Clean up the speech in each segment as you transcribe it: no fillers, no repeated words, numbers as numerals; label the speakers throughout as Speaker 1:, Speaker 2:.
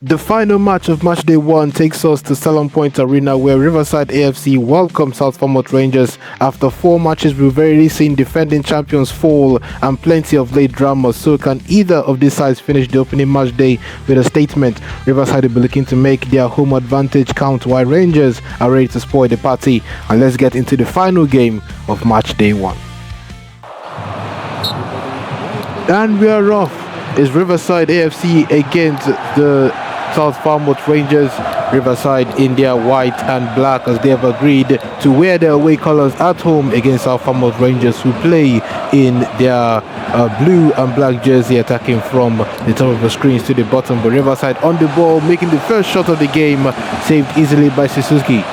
Speaker 1: The final match of Matchday 1 takes us to Talon Point Arena, where Riverside AFC welcomes Falmouth Rangers. After 4 matches, we've already seen defending champions fall and plenty of late drama. So can either of these sides finish the opening match day with a statement? Riverside will be looking to make their home advantage count, while Rangers are ready to spoil the party. And let's get into the final game of Matchday 1. And we are off. It's Riverside AFC against the South Falmouth Rangers. Riverside in their white and black, as they have agreed to wear their away colours at home against South Falmouth Rangers, who play in their blue and black jersey, attacking from the top of the screens to the bottom. But Riverside on the ball, making the first shot of the game, saved easily by Suzuki.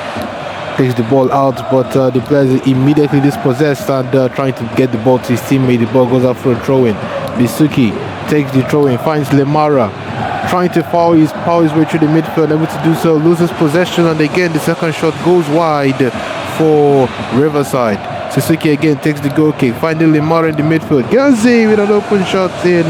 Speaker 1: Takes the ball out, but the players immediately dispossessed and trying to get the ball to his teammate. The ball goes out for a throw-in. Bisuki takes the throw-in, finds Lemara, trying to power his way through the midfield, able to do so, loses possession, and again the second shot goes wide for Riverside. Suzuki again takes the goal kick, finding Lemara in the midfield. Gazi with an open shot in,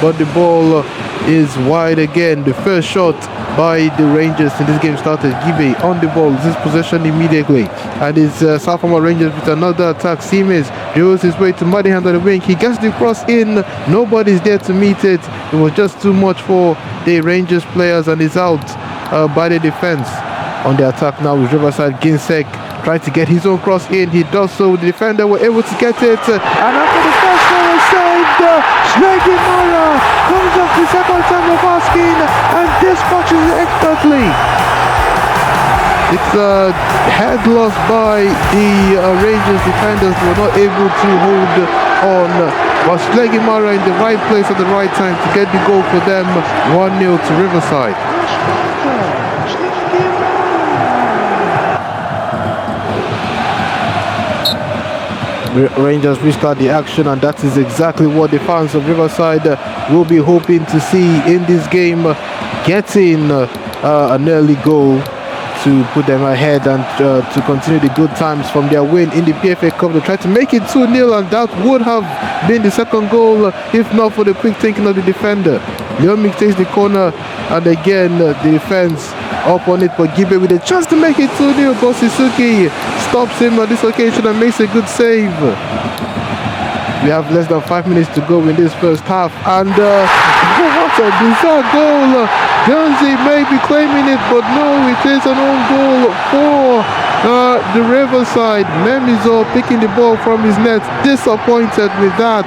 Speaker 1: but the ball is wide again. The first shot by the Rangers in this game started. Gibe on the ball, loses possession immediately, and it's South Falmouth Rangers with another attack. Seamus drills his way to muddy hand on the wing. He gets the cross in, nobody's there to meet it. It was just too much for the Rangers players, and is out by the defense. On the attack now with Riverside. Ginsek trying to get his own cross in. He does so. The defender were able to get it, and after the first one was saved, Mara comes up the second time of asking and dispatches it expertly. It's a head loss by the Rangers defenders, who were not able to hold on. But Mara in the right place at the right time to get the goal for them. 1-0 to Riverside. Rangers restart the action, and that is exactly what the fans of Riverside will be hoping to see in this game, getting an early goal to put them ahead and to continue the good times from their win in the PFA Cup. They tried to make it 2-0, and that would have been the second goal if not for the quick thinking of the defender. Leomik takes the corner, and again the defense up on it, but Gibe with a chance to make it 2-0, but Suzuki stops him on this occasion and makes a good save. We have less than 5 minutes to go in this first half, and what a bizarre goal. Guernsey may be claiming it, but no, it is an own goal for the Riverside. Memizo picking the ball from his net, disappointed with that.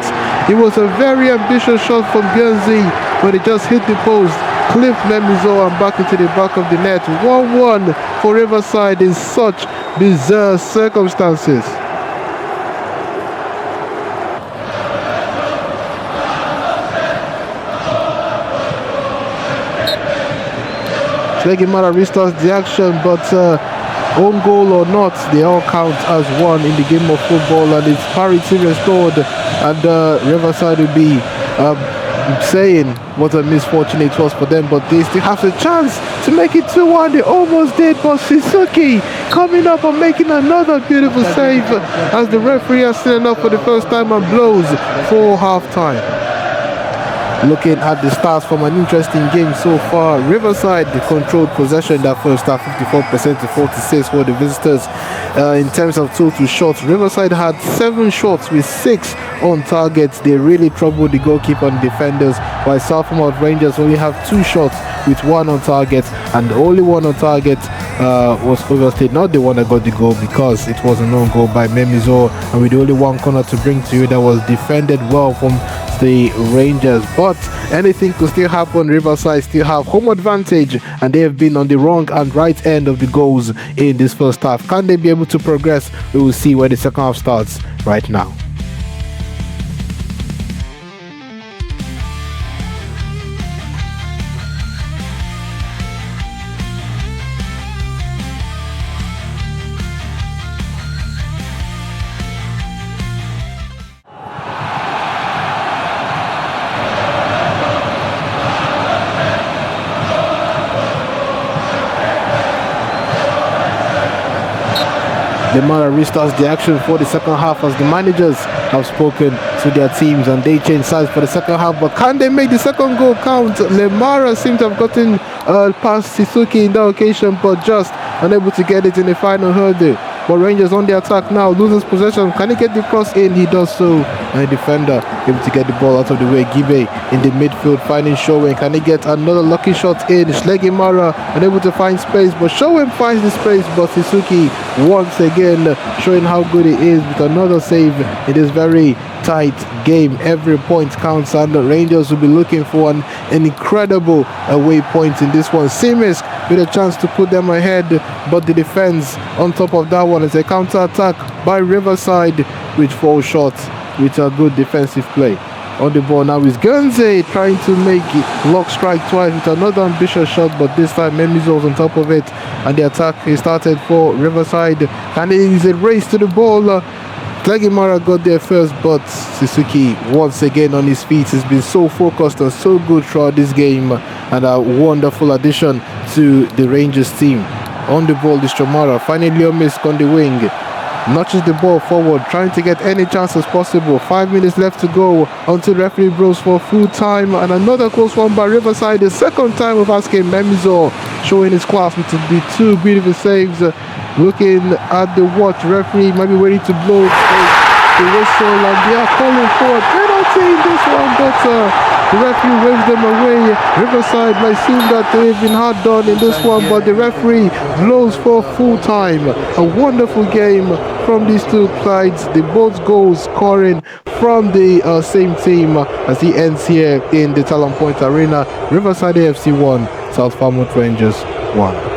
Speaker 1: It was a very ambitious shot from Guernsey, but it just hit the post, clipped Memizo and back into the back of the net. 1-1 for Riverside in such bizarre circumstances. Mara restarts the action, but own goal or not, they all count as one in the game of football, and it's parity restored, and Riverside will be saying what a misfortune it was for them, but they still have a chance to make it 2-1. They almost did, but Suzuki coming up and making another beautiful save as the referee has seen enough for the first time and blows for half-time. Looking at the stats from an interesting game so far, Riverside controlled possession in that first half, 54% to 46 for the visitors. In terms of total shots, Riverside had 7 shots with 6 on target. They really troubled the goalkeeper and defenders, while South Falmouth Rangers only have 2 shots with 1 on target, and the only one on target was obviously not the one that got the goal, because it was an own goal by Memizo, and with the only one corner to bring to you that was defended well from the Rangers. But anything could still happen. Riverside still have home advantage, and they have been on the wrong and right end of the goals in this first half. Can they be able to progress? We will see where the second half starts right now. Lemara restarts the action for the second half, as the managers have spoken to their teams and they change sides for the second half. But can they make the second goal count? Lemara seems to have gotten past Suzuki in that occasion, but just unable to get it in the final hurdle. But Rangers on the attack now, loses possession. Can he get the cross in? He does so. And the defender able to get the ball out of the way. Gibe in the midfield finding Showen. Can he get another lucky shot in? Schlegelmacher unable to find space, but Showen finds the space. But Suzuki once again showing how good he is with another save in this very tight game. Every point counts, and the Rangers will be looking for an incredible away point in this one. Simis with a chance to put them ahead, but the defense on top of that one is a counter attack by Riverside, which falls short with a good defensive play. On the ball now is Guernsey trying to make it lock strike twice with another ambitious shot, but this time Memizo's on top of it, and the attack is started for Riverside, and it is a race to the ball. Schlegelmacher got there first, but Suzuki once again on his feet has been so focused and so good throughout this game, and a wonderful addition to the Rangers team. On the ball is Chomara, finding Leomisk on the wing, notches the ball forward, trying to get any chance as possible. 5 minutes left to go until referee blows for full time, and another close one by Riverside. The second time of asking Memizo, showing his class with the two beautiful saves. Looking at the watch, referee might be ready to blow the whistle, and they are calling for a penalty in this one, but the referee waves them away. Riverside might seem that they've been hard done in this one, but the referee blows for full time. A wonderful game from these two sides. The both goals scoring from the same team as he ends here in the Talon Point Arena. Riverside AFC 1, South Falmouth Rangers 1.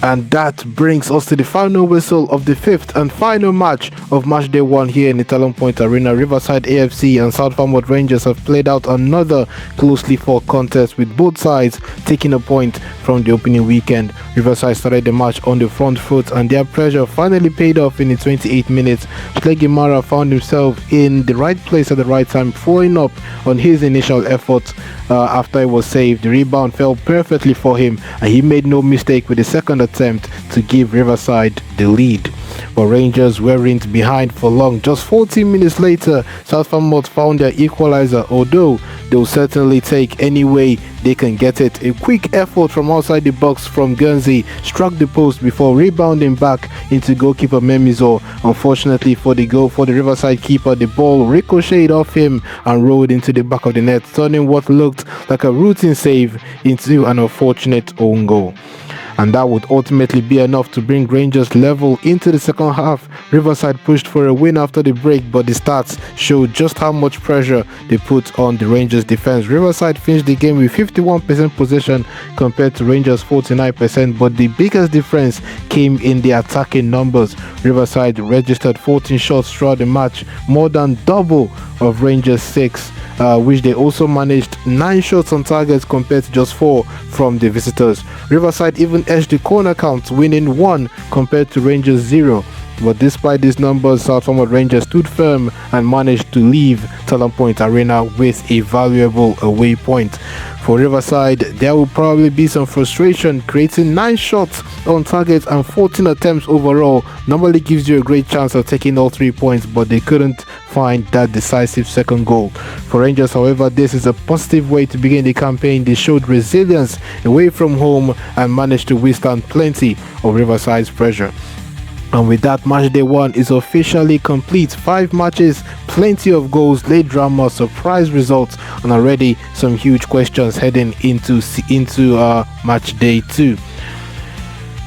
Speaker 1: And that brings us to the final whistle of the fifth and final match of Matchday 1 here in the Talon Point Arena. Riverside AFC and South Falmouth Rangers have played out another closely fought contest, with both sides taking a point from the opening weekend. Riverside started the match on the front foot, and their pressure finally paid off in the 28 minutes. Schlegelmacher found himself in the right place at the right time, following up on his initial effort after it was saved. The rebound fell perfectly for him, and he made no mistake with the second attempt to give Riverside the lead. But Rangers weren't behind for long. Just 14 minutes later, South Falmouth found their equalizer, although they'll certainly take any way they can get it. A quick effort from outside the box from Guernsey struck the post before rebounding back into goalkeeper Memizo. Unfortunately for the Riverside keeper, the ball ricocheted off him and rolled into the back of the net, turning what looked like a routine save into an unfortunate own goal. And that would ultimately be enough to bring Rangers level into the second half. Riverside pushed for a win after the break, but the stats showed just how much pressure they put on the Rangers defense. Riverside finished the game with 51% possession compared to Rangers 49%, but the biggest difference came in the attacking numbers. Riverside registered 14 shots throughout the match, more than double of Rangers 6, which they also managed 9 shots on target compared to just 4 from the visitors. Riverside even edged the corner count, winning 1 compared to Rangers 0. But despite these numbers, South Falmouth Rangers stood firm and managed to leave Talon Point Arena with a valuable away point. For Riverside, there will probably be some frustration. Creating 9 shots on target and 14 attempts overall normally gives you a great chance of taking all 3 points, but they couldn't find that decisive second goal. For Rangers, however, this is a positive way to begin the campaign. They showed resilience away from home and managed to withstand plenty of Riverside's pressure. And with that, Matchday 1 is officially complete. 5 matches, plenty of goals, late drama, surprise results, and already some huge questions heading into Matchday 2.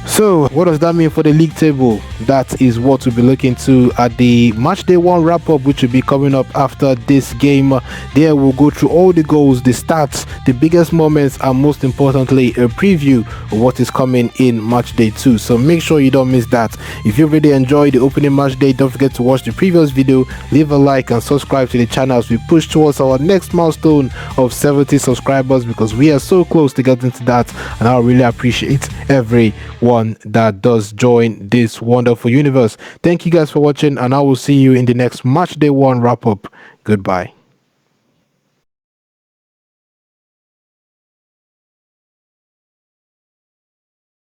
Speaker 1: So what does that mean for the league table? That is what we'll be looking to at the Matchday 1 wrap-up, which will be coming up after this game. There we'll go through all the goals, the stats, the biggest moments, and most importantly, a preview of what is coming in Matchday 2. So make sure you don't miss that. If you really enjoyed the opening Matchday, don't forget to watch the previous video, leave a like and subscribe to the channel as we push towards our next milestone of 70 subscribers, because we are so close to getting to that, and I really appreciate everyone that does join this wonderful universe. Thank you guys for watching, and I will see you in the next Matchday 1 wrap up. Goodbye.